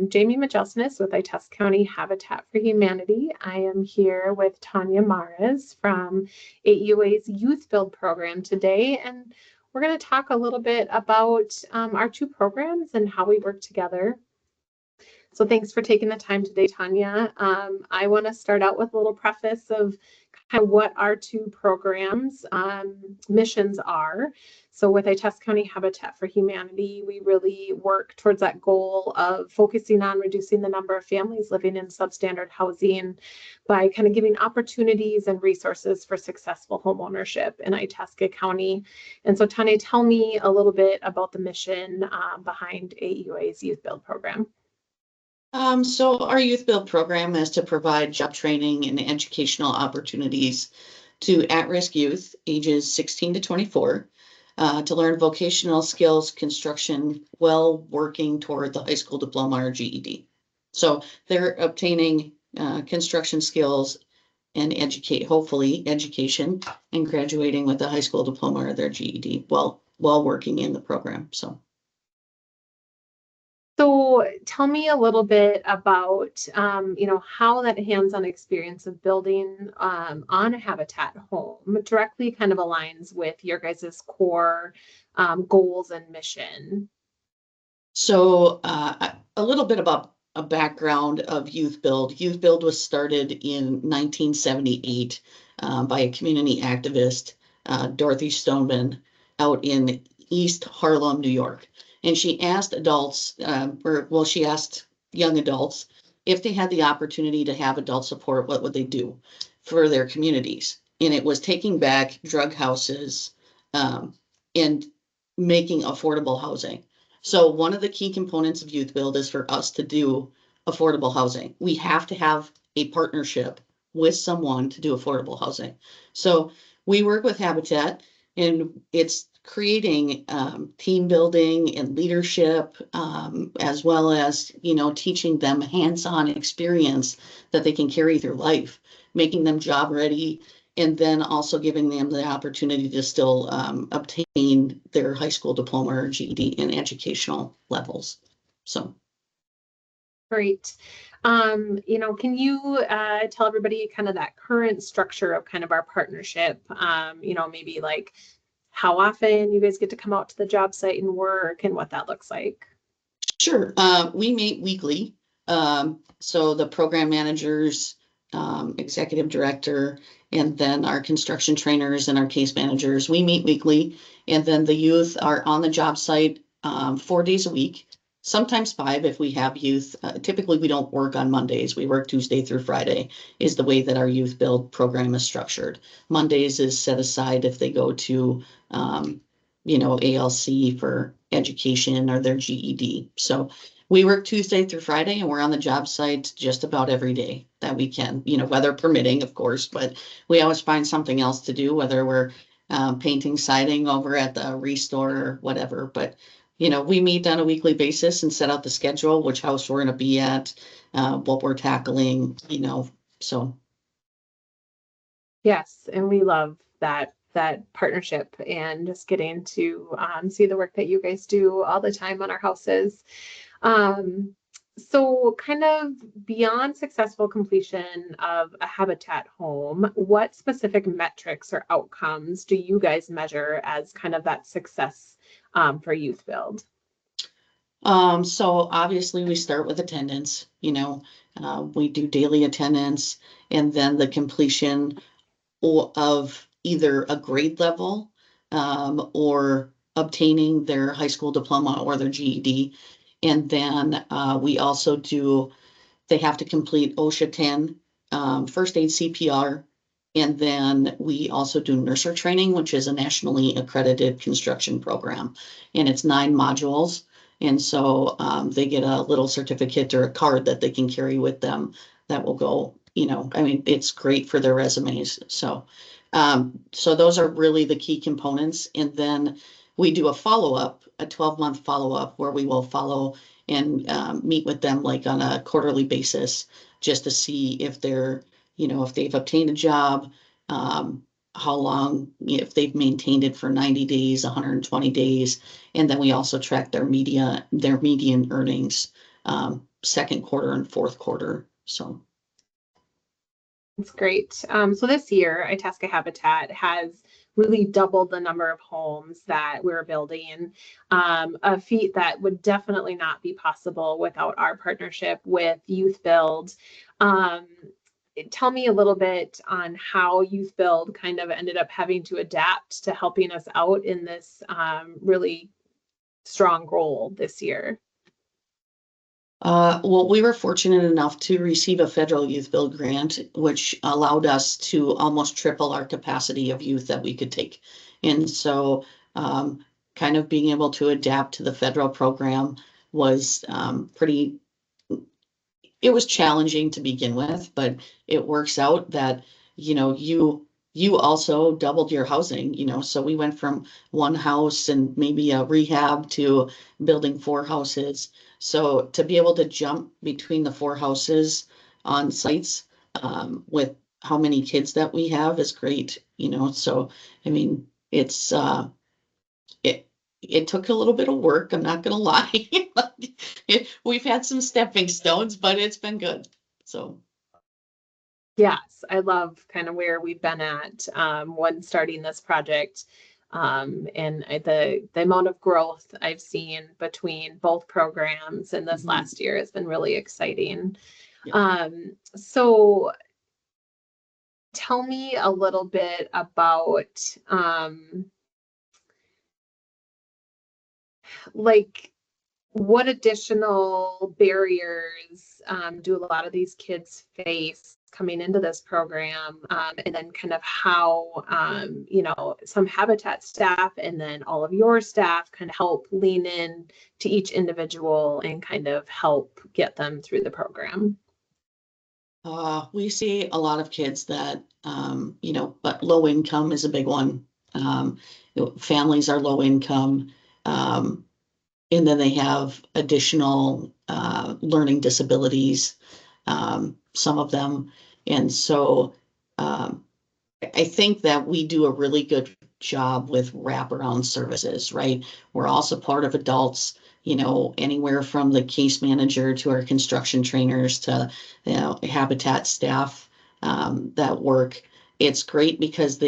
Jamie Majelsonis with Itasca County Habitat for Humanity. I am here with Tanya Maras from AEOA's YouthBuild program today, and we're going to talk a little bit about our two programs and how we work together. So thanks for taking the time today, Tanya. I want to start out with a little preface of kind of what our two programs missions are. So with Itasca County Habitat for Humanity, we really work towards that goal of focusing on reducing the number of families living in substandard housing by kind of giving opportunities and resources for successful home ownership in Itasca County. And so Tanya, tell me a little bit about the mission behind AEOA's YouthBuild program. So our YouthBuild program is to provide job training and educational opportunities to at-risk youth ages 16 to 24 to learn vocational skills, construction, while working toward the high school diploma or GED. So they're obtaining construction skills and hopefully education, and graduating with a high school diploma or their GED while working in the program. So tell me a little bit about, how that hands-on experience of building on a habitat home directly kind of aligns with your guys' core goals and mission. So a little bit about a background of YouthBuild. YouthBuild was started in 1978 by a community activist, Dorothy Stoneman, out in East Harlem, New York. And she asked adults, she asked young adults, if they had the opportunity to have adult support, what would they do for their communities? And it was taking back drug houses and making affordable housing. So one of the key components of YouthBuild is for us to do affordable housing. We have to have a partnership with someone to do affordable housing. So we work with Habitat, and it's creating team building and leadership, as well as, teaching them hands-on experience that they can carry through life, making them job ready, and then also giving them the opportunity to still obtain their high school diploma or GED in educational levels. So. Great. Can you tell everybody kind of that current structure of kind of our partnership? Maybe like how often you guys get to come out to the job site and work and what that looks like. Sure. We meet weekly. So the program managers, executive director, and then our construction trainers and our case managers, we meet weekly. And then the youth are on the job site 4 days a week, sometimes 5 if we have youth. Typically, we don't work on Mondays. We work Tuesday through Friday is the way that our YouthBuild program is structured. Mondays is set aside if they go to, ALC for education or their GED. So we work Tuesday through Friday, and we're on the job site just about every day that we can, weather permitting, of course, but we always find something else to do, whether we're painting siding over at the restore or whatever. But, we meet on a weekly basis and set out the schedule, which house we're going to be at, what we're tackling, so. Yes, and we love that partnership and just getting to see the work that you guys do all the time on our houses. So kind of beyond successful completion of a habitat home, what specific metrics or outcomes do you guys measure as kind of that success for YouthBuild? So obviously we start with attendance, we do daily attendance, and then the completion of either a grade level or obtaining their high school diploma or their GED. And then we also they have to complete OSHA 10, first aid CPR. And then we also do nurser training, which is a nationally accredited construction program. And it's 9 modules. And so they get a little certificate or a card that they can carry with them that will go, it's great for their resumes. So those are really the key components. And then we do a 12-month follow-up where we will follow and meet with them like on a quarterly basis just to see if they're, if they've obtained a job, how long, if they've maintained it for 90 days, 120 days. And then we also track their median earnings second quarter and fourth quarter. So. That's great. So this year, Itasca Habitat has really doubled the number of homes that we're building, a feat that would definitely not be possible without our partnership with YouthBuild. Tell me a little bit on how YouthBuild kind of ended up having to adapt to helping us out in this really strong goal this year. Well, we were fortunate enough to receive a federal YouthBuild grant, which allowed us to almost triple our capacity of youth that we could take. And so kind of being able to adapt to the federal program was it was challenging to begin with, but it works out that, you also doubled your housing, so we went from one house and maybe a rehab to building 4 houses. So to be able to jump between the 4 houses on sites with how many kids that we have is great, so I mean, it took a little bit of work, I'm not gonna lie. We've had some stepping stones, but it's been good. So Yes, I love kind of where we've been at when starting this project, and the amount of growth I've seen between both programs in this last year has been really exciting. yeah. So tell me a little bit about like what additional barriers do a lot of these kids face coming into this program, and then kind of how some Habitat staff and then all of your staff kind of help lean in to each individual and kind of help get them through the program. We see a lot of kids that, but low income is a big one. Families are low income, and then they have additional learning disabilities, some of them. And so I think that we do a really good job with wraparound services, right? We're also part of adults, anywhere from the case manager to our construction trainers to, Habitat staff that work. It's great because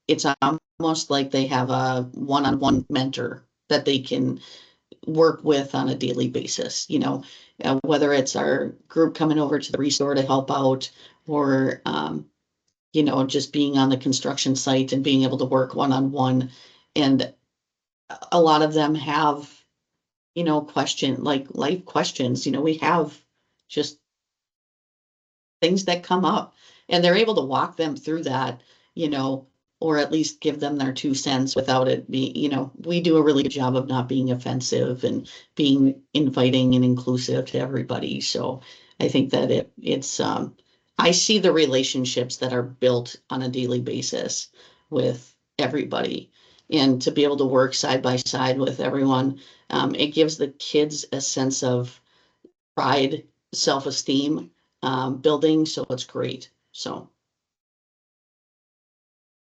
it's almost like they have a one-on-one mentor that they can work with on a daily basis, whether it's our group coming over to the restore to help out or, just being on the construction site and being able to work one-on-one. And a lot of them have, like life questions, we have just things that come up and they're able to walk them through that, or at least give them their 2 cents without it being, we do a really good job of not being offensive and being inviting and inclusive to everybody. So I think that it's I see the relationships that are built on a daily basis with everybody, and to be able to work side by side with everyone, it gives the kids a sense of pride, self-esteem, building. So it's great. So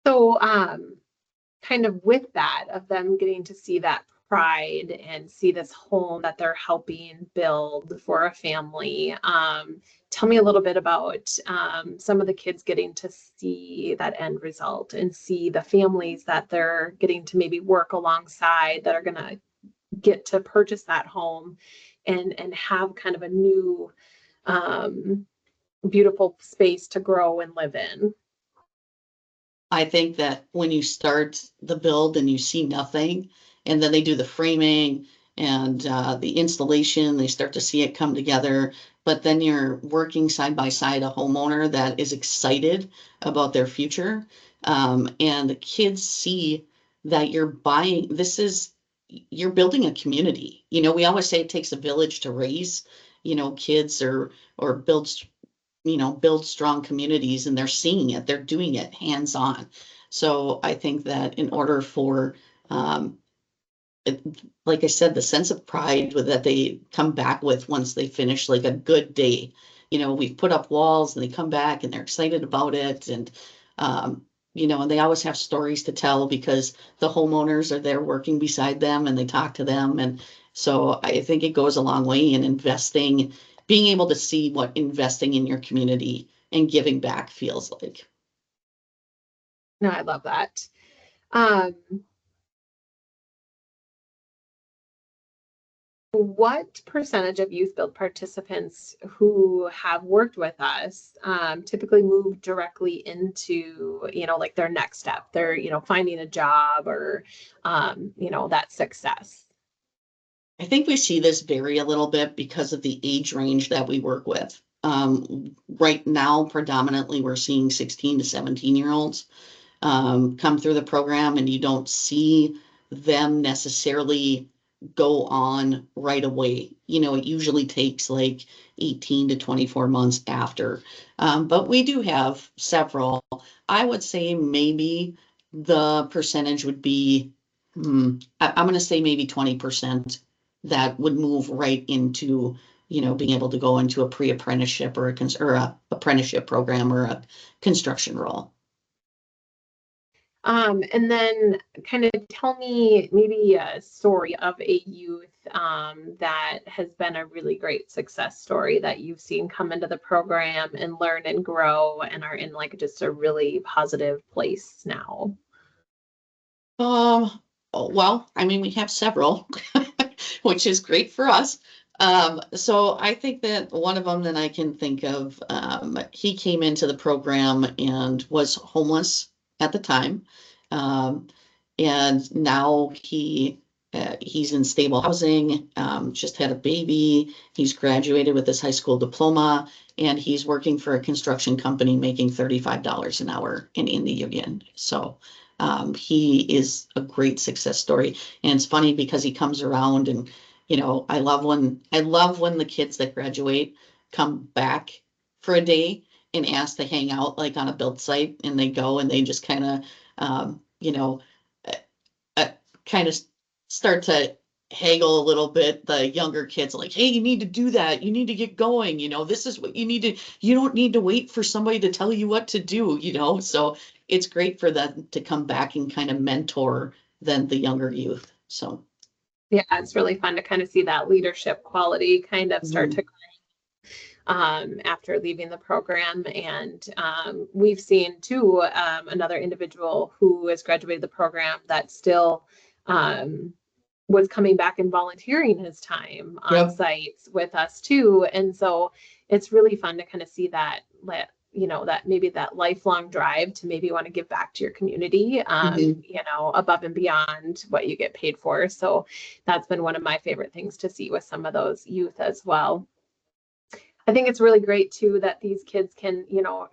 So kind of with that, of them getting to see that pride and see this home that they're helping build for a family. Tell me a little bit about some of the kids getting to see that end result and see the families that they're getting to maybe work alongside that are going to get to purchase that home and have kind of a new beautiful space to grow and live in. I think that when you start the build and you see nothing, and then they do the framing and the installation, they start to see it come together. But then you're working side by side a homeowner that is excited about their future. And the kids see that you're building a community. We always say it takes a village to raise, kids or build strong communities, and they're seeing it, they're doing it hands on. So I think that in order for, um, like I said, the sense of pride that they come back with once they finish like a good day, we've put up walls and they come back and they're excited about it. And, and they always have stories to tell because the homeowners are there working beside them and they talk to them. And So I think it goes a long way in investing, being able to see what investing in your community and giving back feels like. No, I love that. Um, what percentage of Youth Build participants who have worked with us typically move directly into, like their next step, their, finding a job or, that success? I think we see this vary a little bit because of the age range that we work with. Right now, predominantly, we're seeing 16 to 17-year-olds come through the program, and you don't see them necessarily go on right away. It usually takes like 18 to 24 months after. But we do have several. I would say maybe the percentage would be, I'm going to say maybe 20% that would move right into, being able to go into a pre-apprenticeship or a apprenticeship program or a construction role. And then kind of tell me maybe a story of a youth that has been a really great success story that you've seen come into the program and learn and grow and are in like just a really positive place now. Well, I mean, we have several, which is great for us. So I think that one of them that I can think of, he came into the program and was homeless at the time. Um, and now he's in stable housing, just had a baby. He's graduated with his high school diploma, and he's working for a construction company making $35 an hour in the union. So he is a great success story. And it's funny because he comes around and, I love when the kids that graduate come back for a day and ask to hang out like on a build site, and they go and they just kind of, um, you know, uh, kind of start to haggle a little bit. The younger kids like, hey, you need to do that. You need to get going. This is what you need to, you don't need to wait for somebody to tell you what to do. So it's great for them to come back and kind of mentor then the younger youth. So. Yeah, it's really fun to kind of see that leadership quality kind of start to after leaving the program. And we've seen too another individual who has graduated the program that still was coming back and volunteering his time on Yep. sites with us too. And so it's really fun to kind of see that that maybe that lifelong drive to maybe want to give back to your community, above and beyond what you get paid for. So that's been one of my favorite things to see with some of those youth as well. I think it's really great too that these kids can,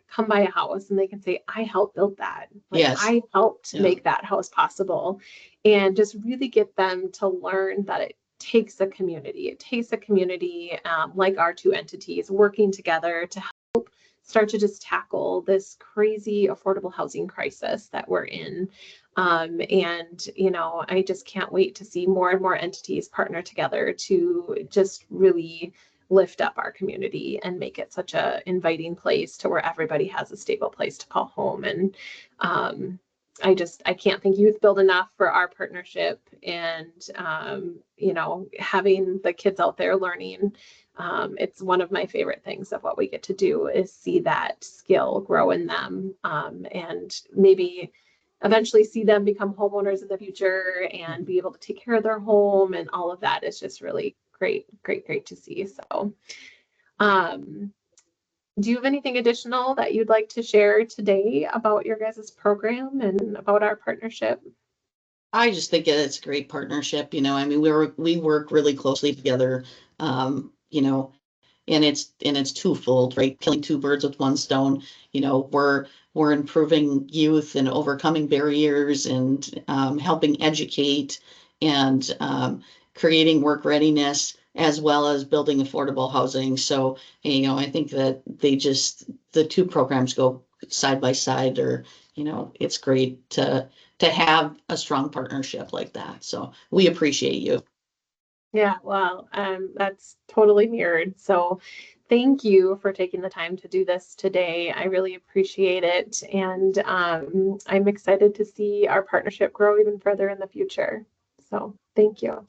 come by a house and they can say, I helped build that. Like Yes. I helped Yeah. make that house possible. And just really get them to learn that it takes a community. It takes a community like our two entities working together to start to just tackle this crazy affordable housing crisis that we're in. And, I just can't wait to see more and more entities partner together to just really lift up our community and make it such a inviting place to where everybody has a stable place to call home. And I can't thank YouthBuild enough for our partnership and having the kids out there learning. It's one of my favorite things of what we get to do is see that skill grow in them, and maybe eventually see them become homeowners in the future and be able to take care of their home, and all of that is just really great, great, great to see. So, do you have anything additional that you'd like to share today about your guys' program and about our partnership? I just think it's a great partnership. I mean, we work really closely together. And it's twofold, right? Killing two birds with one stone. We're improving youth and overcoming barriers and helping educate and creating work readiness as well as building affordable housing. So, I think that the two programs go side by side, or it's great to have a strong partnership like that. So we appreciate you. Yeah, well, that's totally mirrored. So thank you for taking the time to do this today. I really appreciate it. And I'm excited to see our partnership grow even further in the future. So thank you.